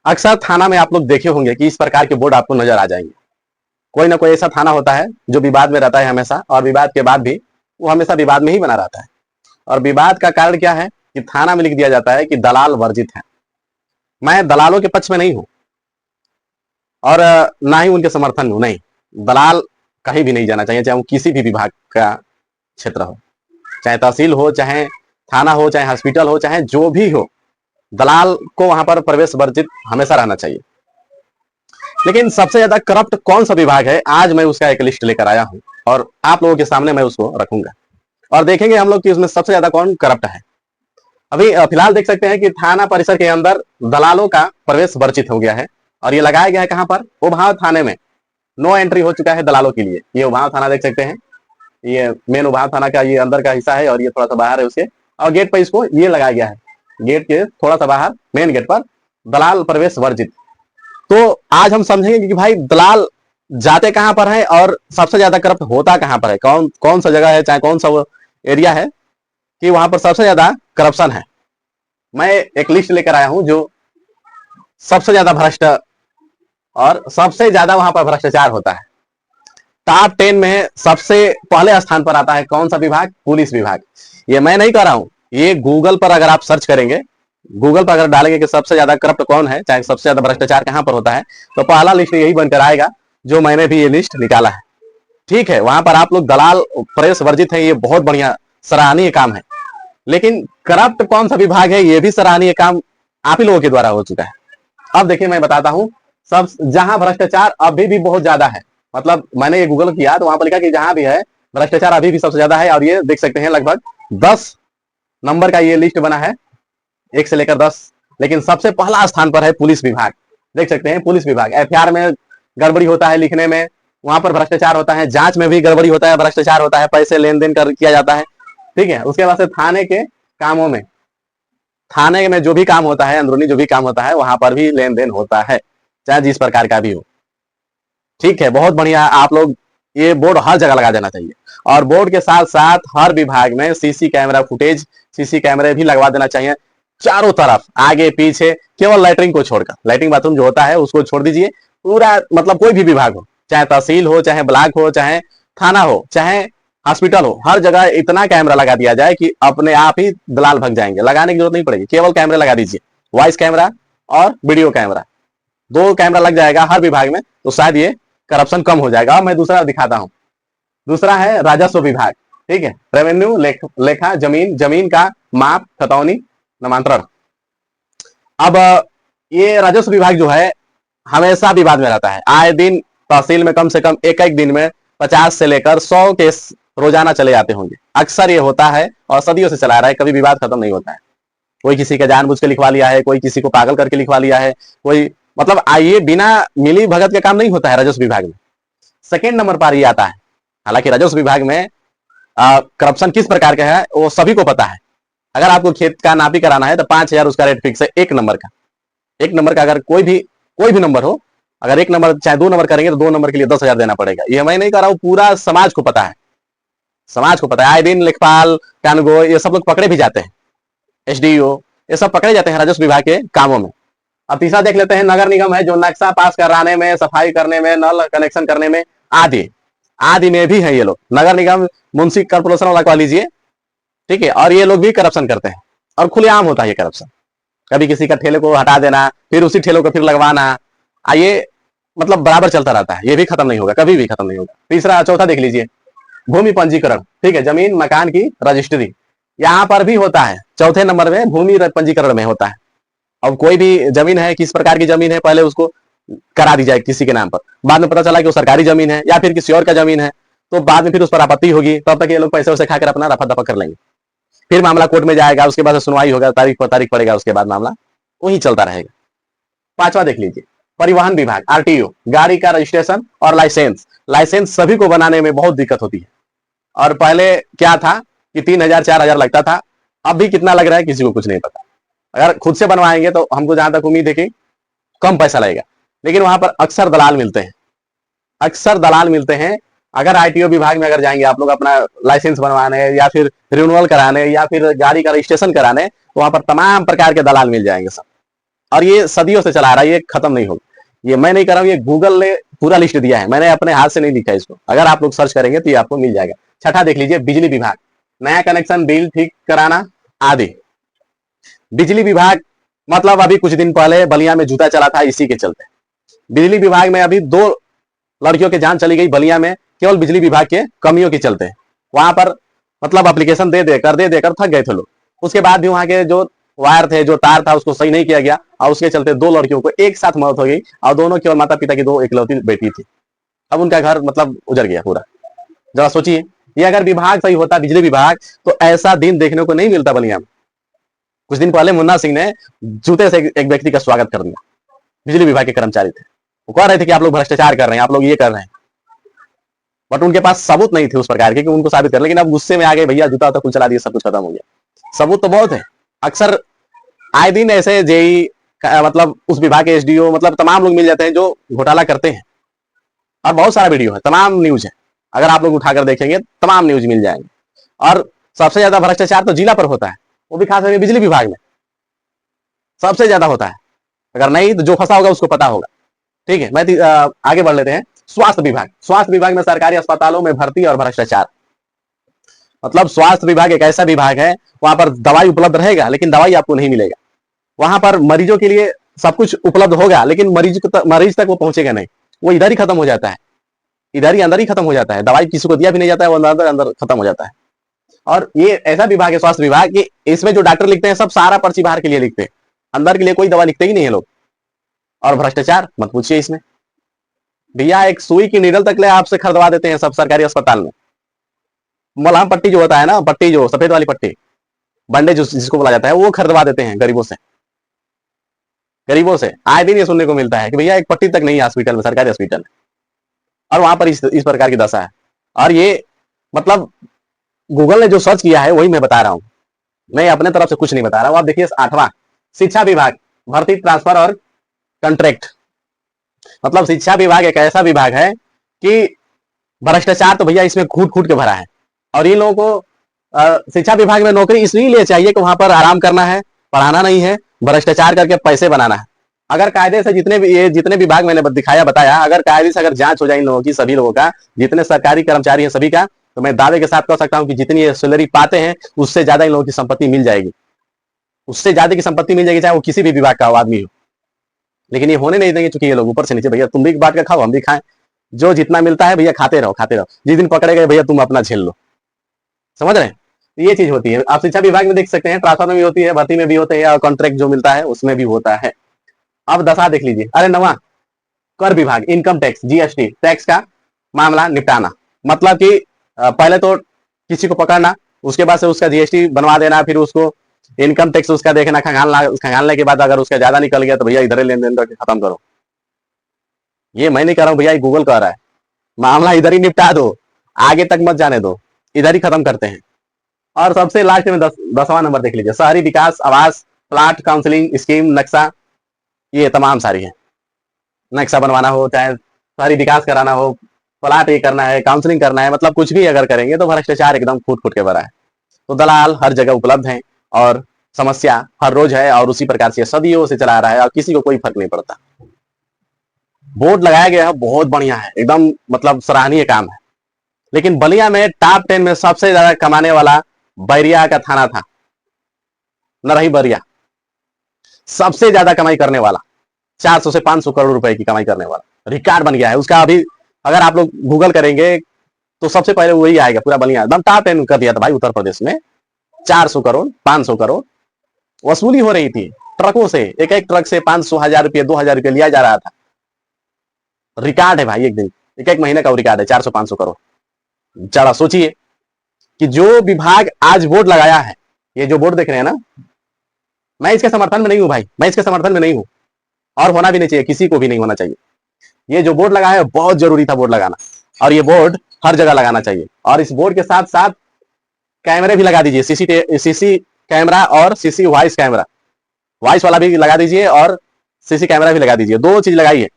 अक्सर थाना में आप लोग देखे होंगे कि इस प्रकार के बोर्ड आपको नजर आ जाएंगे। कोई ना कोई ऐसा थाना होता है जो विवाद में रहता है हमेशा, और विवाद के बाद भी वो हमेशा विवाद में ही बना रहता है। और विवाद का कारण क्या है कि थाना में लिख दिया जाता है कि दलाल वर्जित है। मैं दलालों के पक्ष में नहीं हूं और ना ही उनके समर्थन में हूं। नहीं, दलाल कहीं भी नहीं जाना चाहिए, चाहे वो किसी भी विभाग का क्षेत्र हो, चाहे तहसील हो, चाहे थाना हो, चाहे हॉस्पिटल हो, चाहे जो भी हो, दलाल को वहां पर प्रवेश वर्जित हमेशा रहना चाहिए। लेकिन सबसे ज्यादा करप्ट कौन सा विभाग है, आज मैं उसका एक लिस्ट लेकर आया हूं और आप लोगों के सामने मैं उसको रखूंगा और देखेंगे हम लोग कि उसमें सबसे ज्यादा कौन करप्ट है। अभी फिलहाल देख सकते हैं कि थाना परिसर के अंदर दलालों का प्रवेश वर्जित हो गया है और ये लगाया गया है कहां पर, उभाव थाने में नो एंट्री हो चुका है दलालों के लिए। ये उभाव थाना देख सकते हैं, ये मेन उभाव थाना का ये अंदर का हिस्सा है और ये थोड़ा सा बाहर है उसके, और गेट पर इसको ये लगाया गया है, गेट के थोड़ा सा बाहर मेन गेट पर दलाल प्रवेश वर्जित। तो आज हम समझेंगे कि भाई दलाल जाते कहां पर है और सबसे ज्यादा करप्ट होता कहां पर है, कौन कौन सा जगह है, चाहे कौन सा वो एरिया है कि वहां पर सबसे ज्यादा करप्शन है। मैं एक लिस्ट लेकर आया हूं जो सबसे ज्यादा भ्रष्ट और सबसे ज्यादा वहां पर भ्रष्टाचार होता है। टॉप 10 में सबसे पहले स्थान पर आता है कौन सा विभाग, पुलिस विभाग। ये मैं नहीं कह रहा हूं, ये गूगल पर अगर आप सर्च करेंगे, गूगल पर अगर डालेंगे कि सबसे ज्यादा करप्ट कौन है, चाहे सबसे ज्यादा भ्रष्टाचार कहां पर होता है, तो पहला लिस्ट यही बनकर आएगा जो मैंने भी ये लिस्ट निकाला है। ठीक है, वहां पर आप लोग दलाल प्रवेश वर्जित है, ये बहुत बढ़िया सराहनीय काम है। लेकिन करप्ट कौन सा विभाग है, ये भी सराहनीय काम आप ही लोगों के द्वारा हो चुका है। अब देखिए मैं बताता हूं, सब जहां भ्रष्टाचार अभी भी बहुत ज्यादा है, मतलब मैंने ये गूगल किया तो वहां पर लिखा कि जहां भी है भ्रष्टाचार अभी भी सबसे ज्यादा है, और ये देख सकते हैं लगभग 10 नंबर का ये लिस्ट बना है, 1 से लेकर 10। लेकिन सबसे पहला स्थान पर है पुलिस विभाग। देख सकते हैं पुलिस विभाग, एफआईआर में गड़बड़ी होता है लिखने में, वहां पर भ्रष्टाचार होता है, जांच में भी गड़बड़ी होता है, भ्रष्टाचार होता है, पैसे लेन देन किया जाता है। ठीक है, उसके बाद से थाने के कामों में, थाने में जो भी काम होता है, अंदरूनी जो भी काम होता है, वहां पर भी लेन देन होता है, चाहे जिस प्रकार का भी हो। ठीक है, बहुत बढ़िया। आप लोग ये बोर्ड हर जगह लगा देना चाहिए, और बोर्ड के साथ साथ हर विभाग में सीसी कैमरा फुटेज, सीसी कैमरे भी लगवा देना चाहिए चारों तरफ, आगे पीछे, केवल लैट्रिन को छोड़कर। लैट्रिन बाथरूम जो होता है उसको छोड़ दीजिए, पूरा मतलब कोई भी विभाग हो, चाहे तहसील हो, चाहे ब्लॉक हो, चाहे थाना हो, चाहे हॉस्पिटल हो, हर जगह इतना कैमरा लगा दिया जाए कि अपने आप ही दलाल भग जाएंगे, लगाने की जरूरत नहीं पड़ेगी। केवल कैमरे लगा दीजिए, वॉइस कैमरा और वीडियो कैमरा, 2 कैमरा लग जाएगा हर विभाग में, तो शायद ये करप्शन कम हो जाएगा। अब मैं दूसरा दिखाता हूं, दूसरा है राजस्व विभाग। ठीक है, रेवेन्यू लेखा, जमीन का माप, खतौनी, नामांतरण। अब ये राजस्व विभाग जो है हमेशा विवाद में रहता है, आए दिन तहसील में कम से कम एक एक दिन में 50 से लेकर 100 केस रोजाना चले जाते होंगे। अक्सर ये होता है और सदियों से चला रहा है, कभी विवाद खत्म नहीं होता है। कोई किसी का जानबूझ के लिखवा लिया है, कोई किसी को पागल करके लिखवा लिया है, कोई मतलब ये बिना मिली भगत के काम नहीं होता है राजस्व विभाग में। सेकेंड नंबर पर ये आता है। हालांकि राजस्व विभाग में करप्शन किस प्रकार का है वो सभी को पता है। अगर आपको खेत का नापी कराना है तो 5,000 उसका रेट फिक्स है, 1 नंबर का। 1 नंबर का अगर कोई भी नंबर हो, अगर 1 नंबर चाहे 2 नंबर करेंगे तो 2 नंबर के लिए 10,000 देना पड़ेगा। ये मैं नहीं कर रहा हूं, पूरा समाज को पता है, समाज को पता है। आए दिन लेखपाल, कानूनगो, ये सब लोग पकड़े भी जाते हैं, एसडीओ, ये सब पकड़े जाते हैं राजस्व विभाग के कामों में। अब तीसरा देख लेते हैं, नगर निगम है, जो नक्शा पास कराने में, सफाई करने में, नल कनेक्शन करने में, आदि आदि में भी है ये लोग। नगर निगम, मुंशी कॉर्पोरेशन वाला कह लीजिए, ठीक है, और ये लोग भी करप्शन करते हैं और खुलेआम होता है ये करप्शन। कभी किसी का ठेले को हटा देना, फिर उसी ठेले को फिर लगवाना, ये मतलब बराबर चलता रहता है, ये भी खत्म नहीं होगा, कभी भी खत्म नहीं होगा। चौथा देख लीजिए, भूमि पंजीकरण। ठीक है, जमीन मकान की रजिस्ट्री यहां पर भी होता है, चौथे नंबर में भूमि पंजीकरण में होता है। अब कोई भी जमीन है, किस प्रकार की जमीन है, पहले उसको करा दी जाए किसी के नाम पर, बाद में पता चला कि वो सरकारी जमीन है या फिर किसी और का जमीन है, तो बाद में फिर उस पर आपत्ति होगी, तब तक ये लोग पैसे वैसे खाकर अपना रफा दफा कर लेंगे। फिर मामला कोर्ट में जाएगा, उसके बाद सुनवाई होगा, तारीख पर तारीख पड़ेगा, उसके बाद मामला वही चलता रहेगा। पांचवा देख लीजिए, परिवहन विभाग, आरटीओ, गाड़ी का रजिस्ट्रेशन और लाइसेंस। लाइसेंस सभी को बनाने में बहुत दिक्कत होती है, और पहले क्या था कि 3,000 4,000 लगता था, अब भी कितना लग रहा है किसी को कुछ नहीं पता। अगर खुद से बनवाएंगे तो हमको जहां तक उम्मीद है कि कम पैसा लगेगा, लेकिन वहां पर अक्सर दलाल मिलते हैं, अक्सर दलाल मिलते हैं। अगर आईटीओ विभाग में अगर जाएंगे आप लोग अपना लाइसेंस बनवाने या फिर रिन्यूअल कराने या फिर गाड़ी का रजिस्ट्रेशन कराने, तो वहां पर तमाम प्रकार के दलाल मिल जाएंगे सब। और ये सदियों से चला आ रहा है, ये खत्म नहीं होगा। ये मैं नहीं कर रहा हूँ, ये गूगल ने पूरा लिस्ट दिया है, मैंने अपने हाथ से नहीं लिखा इसको। अगर आप लोग सर्च करेंगे तो ये आपको मिल जाएगा। छठा देख लीजिए, बिजली विभाग, नया कनेक्शन, बिल ठीक कराना आदि। बिजली विभाग मतलब अभी कुछ दिन पहले बलिया में जूता चला था, इसी के चलते बिजली विभाग में अभी 2 लड़कियों की जान चली गई बलिया में, केवल बिजली विभाग के कमियों के चलते। वहां पर मतलब एप्लीकेशन दे देकर थक गए थे लोग। उसके बाद भी वहां के जो वायर थे, जो तार था, उसको सही नहीं किया गया और उसके चलते 2 लड़कियों को एक साथ मौत हो गई और दोनों केवल माता पिता की 2 इकलौती बेटी थी। अब उनका घर मतलब उजड़ गया पूरा। जरा सोचिए, ये अगर विभाग सही होता, बिजली विभाग, तो ऐसा दिन देखने को नहीं मिलता बलिया में। कुछ दिन पहले मुन्ना सिंह ने जूते से एक व्यक्ति का स्वागत कर दिया, बिजली विभाग के कर्मचारी थे। वो कह रहे थे कि आप लोग भ्रष्टाचार कर रहे हैं, आप लोग ये कर रहे हैं, बट उनके पास सबूत नहीं थे उस प्रकार के कि उनको साबित कर। लेकिन अब गुस्से में आ गए, भैया जूता कुल चला दिया, सब कुछ खत्म हो गया। सबूत तो बहुत है। अक्सर आए दिन ऐसे जेई मतलब उस विभाग के एसडीओ मतलब तमाम लोग मिल जाते हैं जो घोटाला करते हैं, और बहुत सारा वीडियो है, तमाम न्यूज है। अगर आप लोग उठाकर देखेंगे तमाम न्यूज मिल जाएंगे। और सबसे ज्यादा भ्रष्टाचार तो जिला पर होता है, वो भी खास करके बिजली विभाग में सबसे ज्यादा होता है। अगर नहीं तो जो फंसा होगा उसको पता होगा। ठीक है, मैं आगे बढ़ लेते हैं। स्वास्थ्य विभाग, स्वास्थ्य विभाग में सरकारी अस्पतालों में भर्ती और भ्रष्टाचार। मतलब स्वास्थ्य विभाग एक ऐसा विभाग है, वहां पर दवाई उपलब्ध रहेगा लेकिन दवाई आपको नहीं मिलेगा। वहां पर मरीजों के लिए सब कुछ उपलब्ध होगा लेकिन मरीज तक वो पहुंचेगा नहीं, वो इधर ही खत्म हो जाता है, इधर ही अंदर ही खत्म हो जाता है। दवाई किसी को दिया भी नहीं जाता है, वो अंदर अंदर खत्म हो जाता है। और ये ऐसा विभाग है स्वास्थ्य विभाग कि इसमें जो डॉक्टर लिखते हैं सब सारा पर्ची बाहर के लिए लिखते हैं, अंदर के लिए कोई दवा लिखते ही नहीं है लोग। और भ्रष्टाचार मत पूछिए इसमें। भैया एक सुई की नीडल तक ले आपसे खरीदवा देते हैं सब सरकारी अस्पताल में। मलहम पट्टी जो होता है ना, पट्टी जो सफेद वाली पट्टी, बैंडेज जिसको बोला जाता है, वो खरीदवा देते हैं गरीबों से। गरीबों से आए दिन ये सुनने को मिलता है कि भैया एक पट्टी तक नहीं है हॉस्पिटल में, सरकारी हॉस्पिटल में, और वहां पर इस प्रकार की दशा है। और ये मतलब गूगल ने जो सर्च किया है वही मैं बता रहा हूं, मैं अपने तरफ से कुछ नहीं बता रहा हूं। आप देखिए 8वां, शिक्षा विभाग, भर्ती, ट्रांसफर और कंट्रैक्ट। मतलब शिक्षा विभाग एक ऐसा विभाग है कि भ्रष्टाचार तो भैया इसमें कूट कूट के भरा है। और इन लोगों को शिक्षा विभाग में नौकरी इसलिए चाहिए कि वहां पर आराम करना है, पढ़ाना नहीं है, भ्रष्टाचार करके पैसे बनाना है। अगर कायदे से जितने विभाग मैंने दिखाया बताया, अगर कायदे से अगर जांच हो जाए इन लोगों की, सभी लोगों का, जितने सरकारी कर्मचारी हैं सभी का, तो मैं दावे के साथ कह सकता हूं कि जितनी ये सैलरी पाते हैं उससे ज्यादा इन लोगों की संपत्ति मिल जाएगी, उससे ज्यादा की संपत्ति मिल जाएगी, चाहे वो किसी भी विभाग का आदमी हो। लेकिन ये होने नहीं देंगे, चूंकि ये लोग ऊपर से नीचे, भैया तुम भी बांट के खाओ हम भी खाएं, जो जितना मिलता है भैया खाते रहो खाते रहो, जिस दिन पकड़े गए भैया तुम अपना झेल लो। समझ रहे हैं? ये चीज होती है। आप शिक्षा विभाग में देख सकते हैं, ट्रांसफर में भी होती है, भर्ती में भी होते हैं, और कॉन्ट्रैक्ट जो मिलता है उसमें भी होता है। अब 10 देख लीजिए। अरे 9वां, कर विभाग, इनकम टैक्स, जीएसटी, टैक्स का मामला निपटाना। मतलब कि पहले तो किसी को पकड़ना, उसके बाद से उसका जीएसटी बनवा देना, फिर उसको इनकम टैक्स उसका देखना, खंगालने के बाद अगर उसका ज्यादा निकल गया तो भैया इधर लेन देन करके खत्म करो। ये मैं नहीं कर रहा हूं भैया, गूगल कह रहा है। मामला इधर ही निपटा दो, आगे तक मत जाने दो, इधर ही खत्म करते हैं। और सबसे लास्ट में 10वां नंबर देख लीजिए, शहरी विकास, आवास, प्लाट, काउंसलिंग स्कीम, नक्शा, ये तमाम सारी है। नक्शा बनवाना हो, चाहे शहरी विकास कराना हो, प्लाट ये करना है, काउंसलिंग करना है, मतलब कुछ भी अगर करेंगे तो भ्रष्टाचार एकदम फूट फूट के भरा है। तो दलाल हर जगह उपलब्ध हैं और समस्या हर रोज है, और उसी प्रकार से सदियों से चला रहा है और किसी को कोई फर्क नहीं पड़ता। बोर्ड लगाया गया है, बहुत बढ़िया है, एकदम मतलब सराहनीय काम है। लेकिन बलिया में टॉप 10 में सबसे ज्यादा कमाने वाला बैरिया का थाना था, नरही बैरिया, सबसे ज्यादा कमाई करने वाला, 400 से 500 करोड़ रुपए की कमाई करने वाला रिकॉर्ड बन गया है उसका। अभी अगर आप लोग गूगल करेंगे तो सबसे पहले वही आएगा, पूरा बलिया एकदम टॉप 10 कर दिया था भाई। उत्तर प्रदेश में 400 करोड़ 500 करोड़ वसूली हो रही थी ट्रकों से, एक एक ट्रक से 500 1000 रुपये 2000 रुपये लिया जा रहा था। रिकॉर्ड है भाई, एक दिन एक एक महीने का रिकॉर्ड है, 400 500 करोड़। जरा सोचिए कि जो विभाग आज बोर्ड लगाया है, ये जो बोर्ड देख रहे हैं ना, मैं इसके समर्थन में नहीं हूं भाई, मैं इसके समर्थन में नहीं हूं, और होना भी नहीं चाहिए, किसी को भी नहीं होना चाहिए। ये जो बोर्ड लगाया है बहुत जरूरी था बोर्ड लगाना, और ये बोर्ड हर जगह लगाना चाहिए। और इस बोर्ड के साथ साथ कैमरे भी लगा दीजिए, सीसी कैमरा और सीसी वॉइस कैमरा, वॉइस वाला भी लगा दीजिए और सीसी कैमरा भी लगा दीजिए, 2 चीज लगाइए।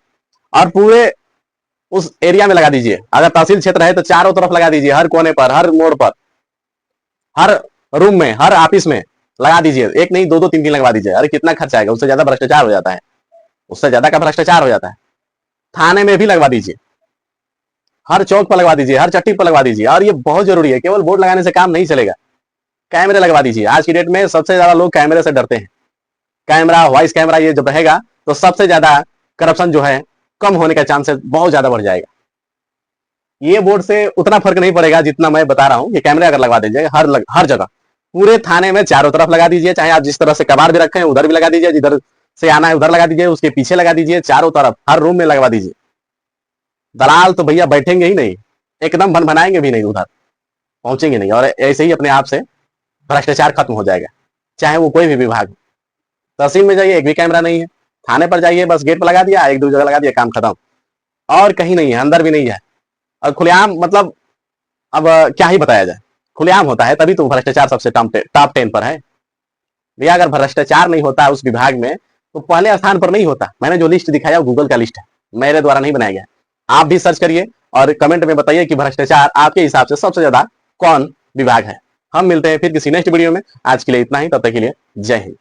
और पूरे उस एरिया में लगा दीजिए, अगर तहसील क्षेत्र है तो चारों तरफ लगा दीजिए, हर कोने पर, हर मोड़ पर, हर रूम में, हर ऑफिस में, लगा दीजिए, एक नहीं दो दो तीन तीन लगवा दीजिए। अरे कितना खर्च आएगा, उससे ज्यादा भ्रष्टाचार हो जाता है, उससे ज्यादा का भ्रष्टाचार हो जाता है। थाने में भी लगवा दीजिए, हर चौक पर लगवा दीजिए, हर चट्टी पर लगवा दीजिए। और ये बहुत जरूरी है, केवल बोर्ड लगाने से काम नहीं चलेगा, कैमरे लगवा दीजिए। आज की डेट में सबसे ज्यादा लोग कैमरे से डरते हैं। कैमरा, वॉइस कैमरा ये जब रहेगा तो सबसे ज्यादा करप्शन जो है कम होने का चांसेस बहुत ज्यादा बढ़ जाएगा। ये बोर्ड से उतना फर्क नहीं पड़ेगा जितना मैं बता रहा हूँ। ये कैमरे अगर लगवा दीजिए हर जगह, पूरे थाने में चारों तरफ लगा दीजिए। चाहे आप जिस तरह से कबाड़ भी रखे हैं उधर भी लगा दीजिए, जिधर से आना है उधर लगा दीजिए, उसके पीछे लगा दीजिए, चारों तरफ हर रूम में लगवा दीजिए। दलाल तो भैया बैठेंगे ही नहीं, एकदम भन बनाएंगे भी नहीं, उधर पहुंचेंगे नहीं। और ऐसे ही अपने आप से भ्रष्टाचार खत्म हो जाएगा, चाहे वो कोई भी विभाग। तहसील में जाइए, एक भी कैमरा नहीं है। थाने पर जाइए, बस गेट पर लगा दिया, एक दो जगह लगा दिया, काम खत्म। और कहीं नहीं है, अंदर भी नहीं है। और खुलेआम मतलब अब क्या ही बताया जाए, खुलेआम होता है तभी तो भ्रष्टाचार सबसे टॉप 10 पर है। भैया अगर भ्रष्टाचार नहीं होता उस विभाग में तो पहले स्थान पर नहीं होता। मैंने जो लिस्ट दिखाया वो गूगल का लिस्ट है, मेरे द्वारा नहीं बनाया गया। आप भी सर्च करिए और कमेंट में बताइए कि भ्रष्टाचार आपके हिसाब से सबसे ज्यादा कौन विभाग है। हम मिलते हैं फिर किसी नेक्स्ट वीडियो में। आज के लिए इतना ही, तब तक के लिए जय हिंद।